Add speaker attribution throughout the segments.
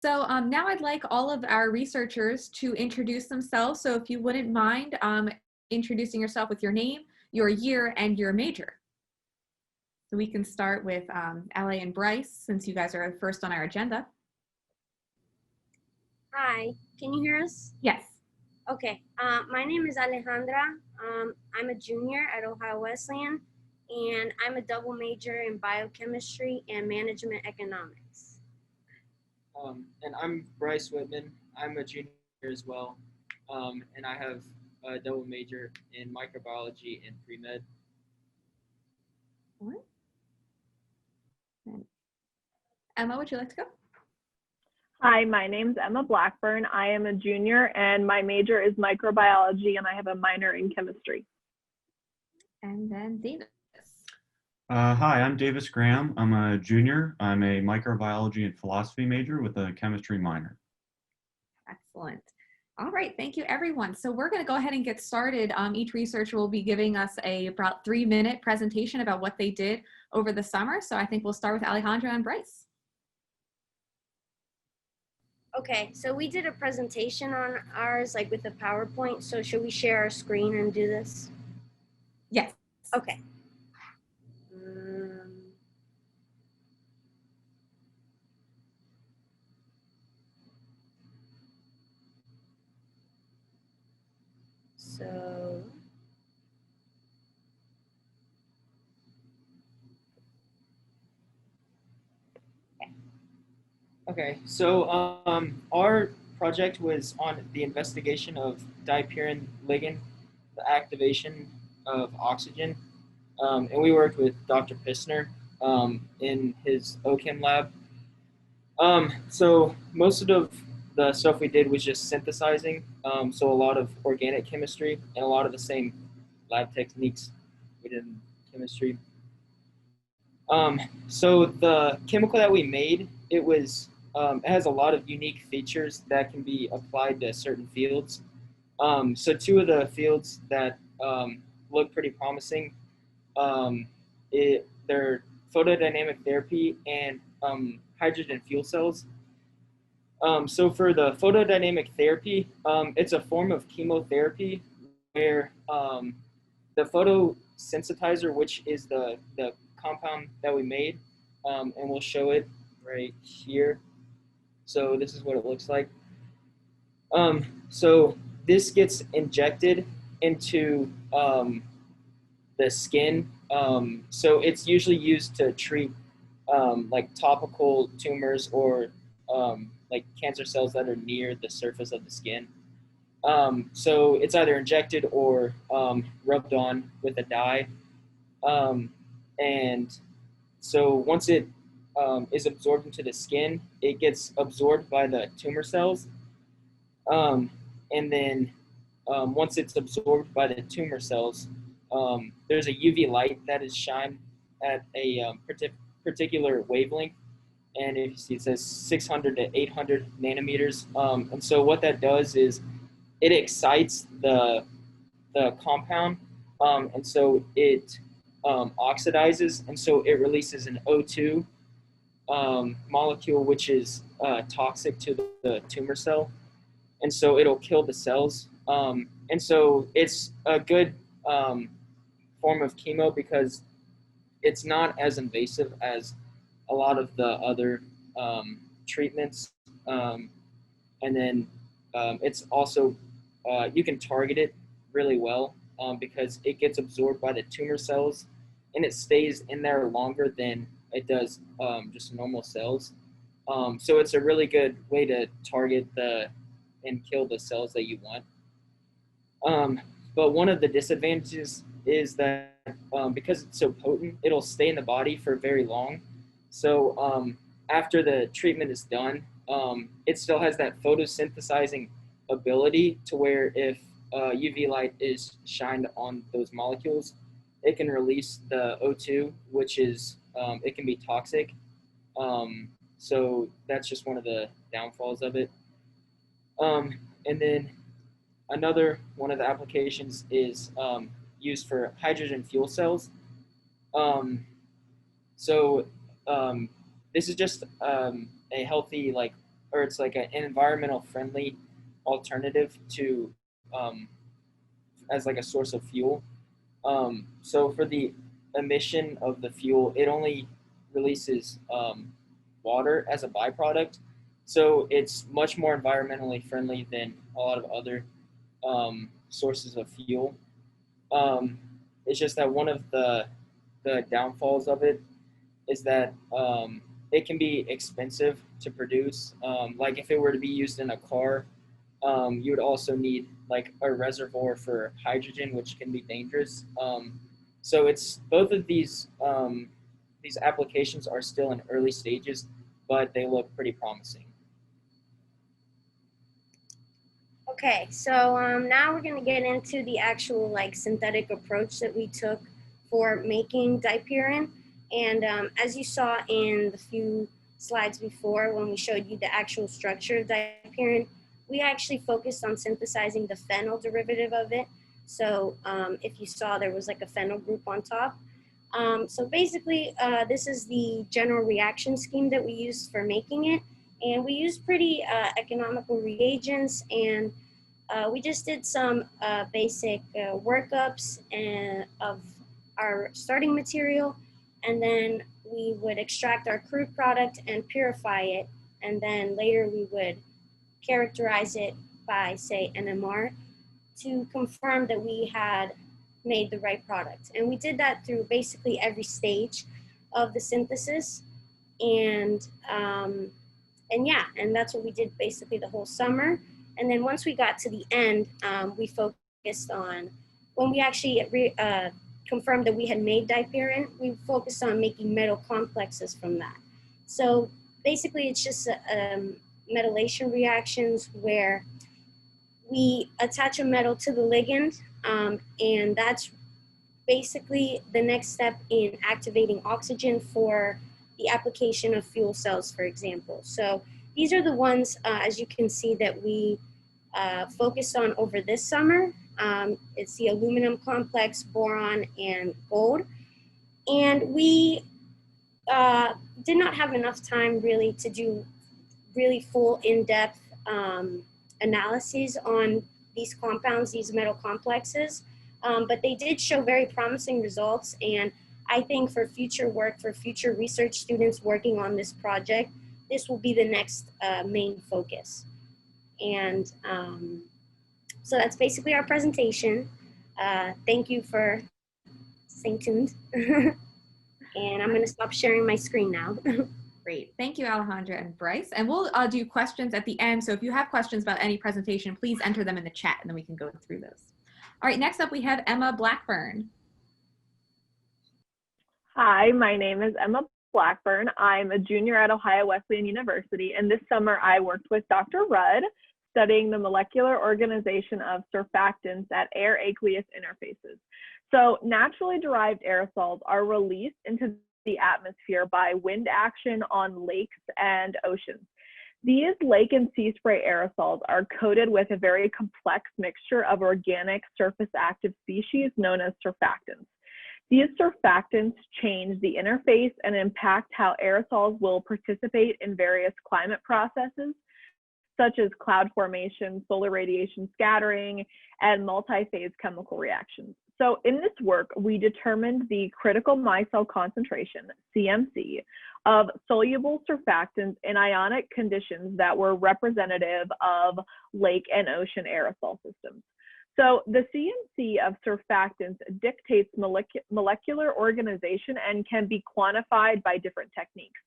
Speaker 1: So now I'd like all of our researchers to introduce themselves. So if you wouldn't mind introducing yourself with your name, your year, and your major. So we can start with LA and Bryce, since you guys are first on our agenda.
Speaker 2: Hi, can you hear us?
Speaker 1: Yes.
Speaker 2: Okay, my name is Alejandra. I'm a junior at Ohio Wesleyan, and I'm a double major in biochemistry and management economics.
Speaker 3: And I'm Bryce Wittman. I'm a junior as well, and I have a double major in microbiology and pre-med.
Speaker 1: Emma, would you like to go?
Speaker 4: Hi, my name's Emma Blackburn. I am a junior and my major is microbiology and I have a minor in chemistry.
Speaker 1: And then Davis.
Speaker 5: Hi, I'm Davis Graham. I'm a junior. I'm a microbiology and philosophy major with a chemistry minor.
Speaker 1: Excellent. All right, thank you everyone. So we're going to go ahead and get started. Each researcher will be giving us about 3-minute presentation about what they did over the summer. So I think we'll start with Alejandra and Bryce.
Speaker 2: Okay, so we did a presentation on ours, like with a PowerPoint. So should we share our screen and do this?
Speaker 1: Yes.
Speaker 2: Okay. So
Speaker 3: Okay, so our project was on the investigation of dipyrin ligand, the activation of oxygen, and we worked with Dr. Pissner in his OChem lab. So most of the stuff we did was just synthesizing, so a lot of organic chemistry and a lot of the same lab techniques we did in chemistry. So the chemical that we made, it has a lot of unique features that can be applied to certain fields. So 2 of the fields that look pretty promising, they're photodynamic therapy and hydrogen fuel cells. So for the photodynamic therapy, it's a form of chemotherapy where the photosensitizer, which is the compound that we made, and we'll show it right here. So this is what it looks like. So this gets injected into the skin. So it's usually used to treat like topical tumors or like cancer cells that are near the surface of the skin. So it's either injected or rubbed on with a dye. And so once it is absorbed into the skin, it gets absorbed by the tumor cells. And then once it's absorbed by the tumor cells, there's a UV light that is shined at a particular wavelength. And if you see, it says 600 to 800 nanometers. And so what that does is it excites the compound, and so it oxidizes, and so it releases an O2 molecule, which is toxic to the tumor cell, and so it'll kill the cells. And so it's a good form of chemo because it's not as invasive as a lot of the other treatments, and then it's also you can target it really well because it gets absorbed by the tumor cells and it stays in there longer than it does just normal cells. So it's a really good way to target and kill the cells that you want. But one of the disadvantages is that because it's so potent, it'll stay in the body for very long. So after the treatment is done, it still has that photosynthesizing ability to where if UV light is shined on those molecules, it can release the O2, which is, it can be toxic. So that's just one of the downfalls of it. And then another one of the applications is used for hydrogen fuel cells. So this is just a healthy like or it's like an environmental friendly alternative to as like a source of fuel. So for the emission of the fuel, it only releases water as a byproduct. So it's much more environmentally friendly than a lot of other sources of fuel. It's just that one of the downfalls of it is that it can be expensive to produce. Like if it were to be used in a car, you would also need like a reservoir for hydrogen, which can be dangerous. So it's both of these applications are still in early stages, but they look pretty promising.
Speaker 2: Okay, so now we're gonna get into the actual like synthetic approach that we took for making dipyrin. And as you saw in the few slides before when we showed you the actual structure of dipyrin, we actually focused on synthesizing the phenyl derivative of it. So if you saw, there was like a phenyl group on top. So basically, this is the general reaction scheme that we used for making it. And we used pretty economical reagents, and we just did some basic workups of our starting material, and then we would extract our crude product and purify it, and then later we would characterize it by, say, NMR to confirm that we had made the right product. And we did that through basically every stage of the synthesis. And yeah, and that's what we did basically the whole summer. And then once we got to the end, we focused on, when we actually confirmed that we had made dipyrin, we focused on making metal complexes from that. So basically it's just metallation reactions where we attach a metal to the ligand, and that's basically the next step in activating oxygen for the application of fuel cells, for example. So these are the ones, as you can see, that we focused on over this summer. It's the aluminum complex, boron, and gold. And we did not have enough time really to do really full in-depth analyses on these compounds, these metal complexes, but they did show very promising results. And I think for future work, for future research students working on this project, this will be the next main focus. And so that's basically our presentation. Thank you for staying tuned. And I'm gonna stop sharing my screen now.
Speaker 1: Great. Thank you, Alejandra and Bryce. And we'll do questions at the end. So if you have questions about any presentation, please enter them in the chat and then we can go through those. All right, next up we have Emma Blackburn.
Speaker 4: Hi, my name is Emma Blackburn. I'm a junior at Ohio Wesleyan University, and this summer I worked with Dr. Rudd studying the molecular organization of surfactants at air-aqueous interfaces. So naturally derived aerosols are released into the atmosphere by wind action on lakes and oceans. These lake and sea spray aerosols are coated with a very complex mixture of organic surface active species known as surfactants. These surfactants change the interface and impact how aerosols will participate in various climate processes, such as cloud formation, solar radiation scattering, and multi-phase chemical reactions. So in this work, we determined the critical micelle concentration, CMC, of soluble surfactants in ionic conditions that were representative of lake and ocean aerosol systems. So the CMC of surfactants dictates molecular organization and can be quantified by different techniques.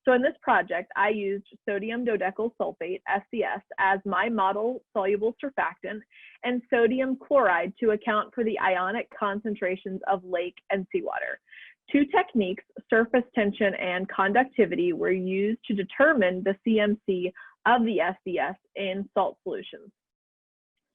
Speaker 4: So in this project, I used sodium dodecyl sulfate, SCS, as my model soluble surfactant, and sodium chloride to account for the ionic concentrations of lake and seawater. Two techniques, surface tension and conductivity, were used to determine the CMC of the SCS in salt solutions.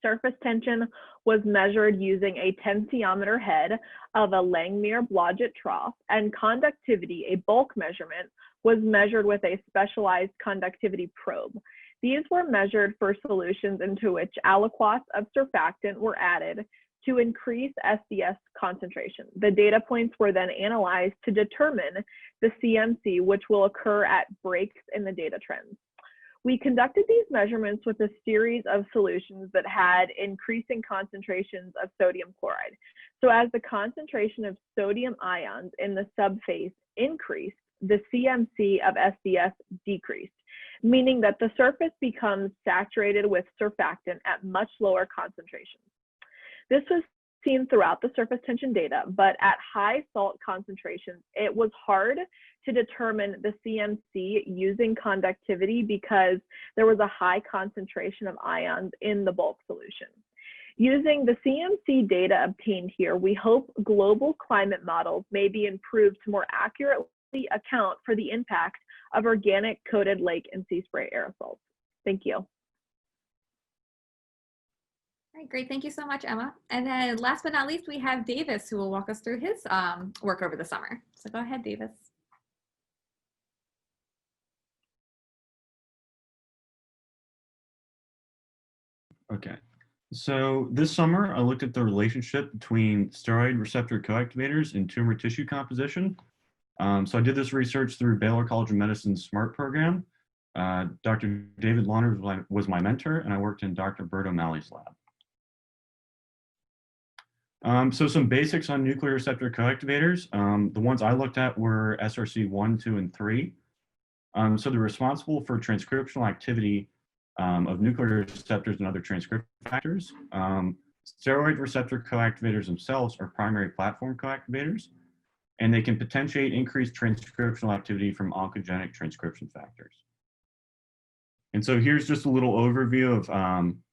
Speaker 4: Surface tension was measured using a tensiometer head of a Langmuir-Blodgett trough, and conductivity, a bulk measurement, was measured with a specialized conductivity probe. These were measured for solutions into which aliquots of surfactant were added to increase SDS concentration. The data points were then analyzed to determine the CMC, which will occur at breaks in the data trends. We conducted these measurements with a series of solutions that had increasing concentrations of sodium chloride. So as the concentration of sodium ions in the subphase increased, the CMC of SDS decreased, meaning that the surface becomes saturated with surfactant at much lower concentrations. This was seen throughout the surface tension data, but at high salt concentrations, it was hard to determine the CMC using conductivity because there was a high concentration of ions in the bulk solution. Using the CMC data obtained here, we hope global climate models may be improved to more accurately account for the impact of organic coated lake and sea spray aerosols. Thank you.
Speaker 1: All right, great. Thank you so much, Emma. And then last but not least, we have Davis, who will walk us through his work over the summer. So go ahead, Davis.
Speaker 5: Okay, so this summer I looked at the relationship between steroid receptor coactivators and tumor tissue composition. So I did this research through Baylor College of Medicine's SMART program. Dr. David Launer was my mentor, and I worked in Dr. Bert O'Malley's lab. So some basics on nuclear receptor coactivators. The ones I looked at were SRC1, 2, and 3. So they're responsible for transcriptional activity of nuclear receptors and other transcription factors. Steroid receptor coactivators themselves are primary platform coactivators, and they can potentiate increased transcriptional activity from oncogenic transcription factors. And so here's just a little overview of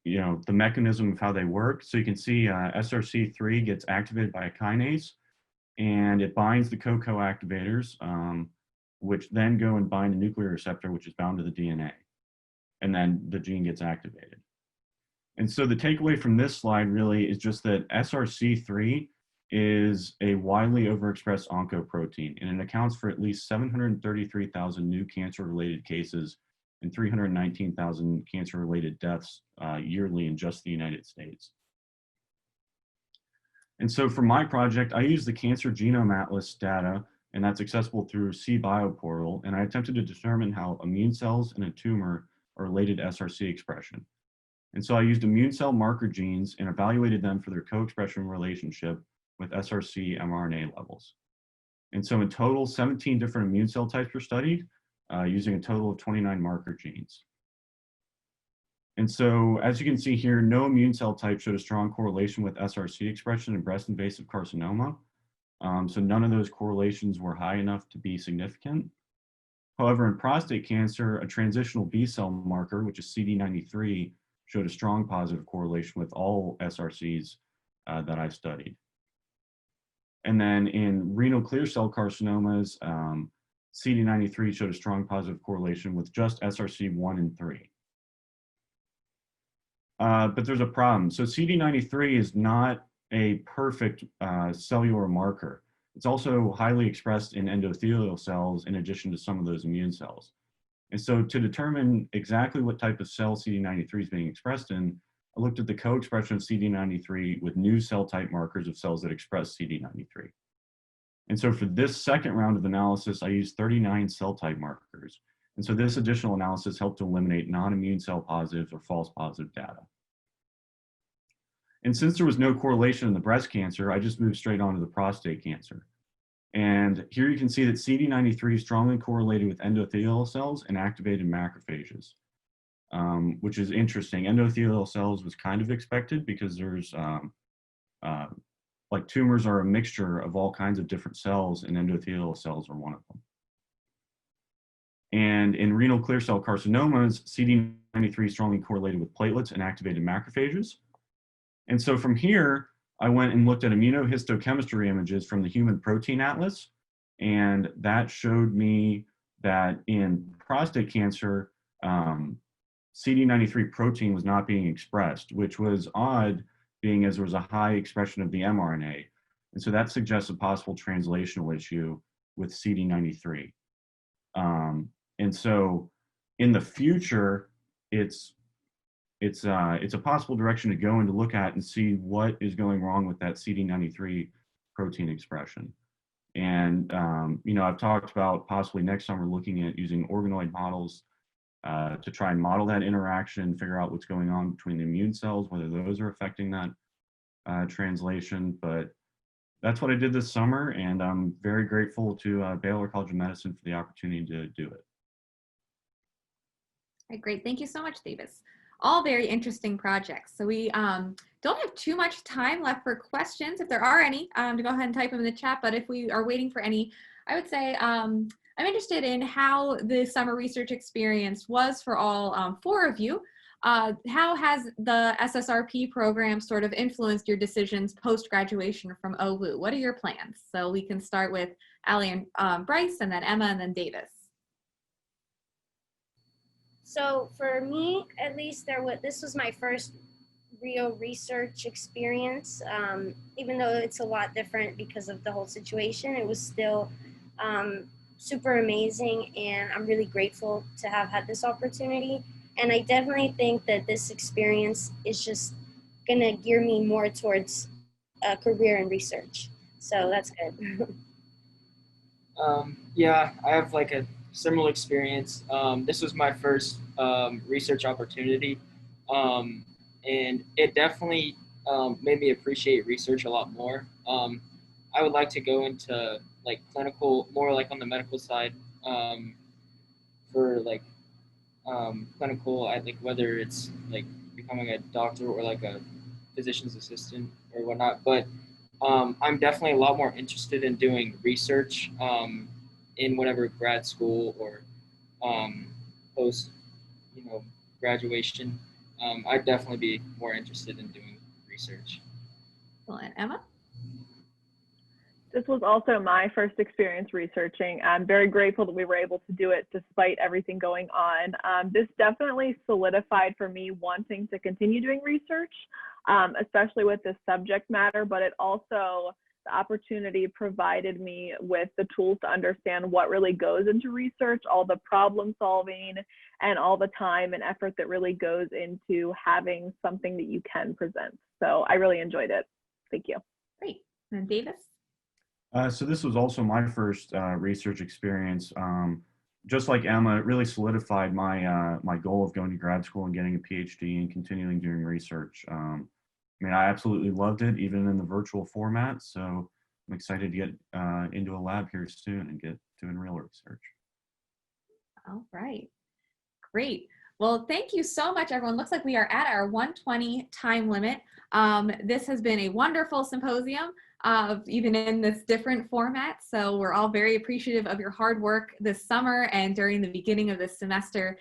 Speaker 5: the mechanism of how they work. So you can see SRC3 gets activated by a kinase, and it binds the co-coactivators, which then go and bind the nuclear receptor, which is bound to the DNA. And then the gene gets activated. And so the takeaway from this slide really is just that SRC3 is a widely overexpressed oncoprotein, and it accounts for at least 733,000 new cancer-related cases and 319,000 cancer-related deaths yearly in just the United States. And so for my project, I used the Cancer Genome Atlas data, and that's accessible through cBioportal, and I attempted to determine how immune cells in a tumor are related to SRC expression. And so I used immune cell marker genes and evaluated them for their co-expression relationship with SRC mRNA levels. And so in total, 17 different immune cell types were studied, using a total of 29 marker genes. And so as you can see here, no immune cell type showed a strong correlation with SRC expression in breast invasive carcinoma. So none of those correlations were high enough to be significant. However, in prostate cancer, a transitional B cell marker, which is CD93, showed a strong positive correlation with all SRCs that I studied. And then in renal clear cell carcinomas, CD93 showed a strong positive correlation with just SRC1 and 3. But there's a problem. So CD93 is not a perfect cellular marker. It's also highly expressed in endothelial cells in addition to some of those immune cells. And so to determine exactly what type of cell CD93 is being expressed in, I looked at the co-expression of CD93 with new cell type markers of cells that express CD93. And so for this second round of analysis, I used 39 cell type markers. And so this additional analysis helped to eliminate non-immune cell positives or false positive data. And since there was no correlation in the breast cancer, I just moved straight on to the prostate cancer. And here you can see that CD93 is strongly correlated with endothelial cells and activated macrophages, which is interesting. Endothelial cells was kind of expected because there's like tumors are a mixture of all kinds of different cells, and endothelial cells are one of them. And in renal clear cell carcinomas, CD93 is strongly correlated with platelets and activated macrophages. And so from here, I went and looked at immunohistochemistry images from the Human Protein Atlas, and that showed me that in prostate cancer, CD93 protein was not being expressed, which was odd, being as there was a high expression of the mRNA. And so that suggests a possible translational issue with CD93. And so in the future, it's a possible direction to go and to look at and see what is going wrong with that CD93 protein expression. And I've talked about possibly next summer looking at using organoid models to try and model that interaction, figure out what's going on between the immune cells, whether those are affecting that translation. But that's what I did this summer, and I'm very grateful to Baylor College of Medicine for the opportunity to do it.
Speaker 1: Right, great. Thank you so much, Davis. All very interesting projects. So we don't have too much time left for questions. If there are any, to go ahead and type them in the chat. But if we are waiting for any, I would say I'm interested in how the summer research experience was for all 4 of you. How has the SSRP program sort of influenced your decisions post-graduation from OWU? What are your plans? So we can start with Allie and Bryce, and then Emma, and then Davis.
Speaker 2: So for me, at least, this was my first real research experience. Even though it's a lot different because of the whole situation, it was still super amazing, and I'm really grateful to have had this opportunity. And I definitely think that this experience is just gonna gear me more towards a career in research. So that's good.
Speaker 3: Yeah, I have like a similar experience. This was my first research opportunity, and it definitely made me appreciate research a lot more. I would like to go into like clinical, more like on the medical side, for like clinical. I think whether it's like becoming a doctor or like a physician's assistant or whatnot, but I'm definitely a lot more interested in doing research in whatever grad school or post, graduation. I'd definitely be more interested in doing research.
Speaker 1: Excellent. Emma?
Speaker 4: This was also my first experience researching. I'm very grateful that we were able to do it despite everything going on. This definitely solidified for me wanting to continue doing research, especially with this subject matter, but it also, the opportunity provided me with the tools to understand what really goes into research, all the problem solving, and all the time and effort that really goes into having something that you can present. So I really enjoyed it. Thank you.
Speaker 1: Great. And Davis?
Speaker 5: So this was also my first research experience. Just like Emma, it really solidified my my goal of going to grad school and getting a PhD and continuing doing research. I mean, I absolutely loved it, even in the virtual format. So I'm excited to get into a lab here soon and get doing real research.
Speaker 1: All right. Great. Well, thank you so much, everyone. Looks like we are at our 1:20 time limit. This has been a wonderful symposium, even in this different format. So we're all very appreciative of your hard work this summer and during the beginning of this semester,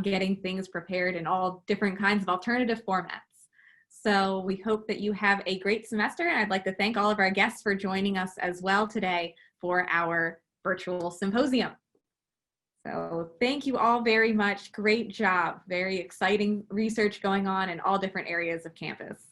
Speaker 1: getting things prepared in all different kinds of alternative formats. So we hope that you have a great semester, and I'd like to thank all of our guests for joining us as well today for our virtual symposium. So thank you all very much. Great job. Very exciting research going on in all different areas of campus.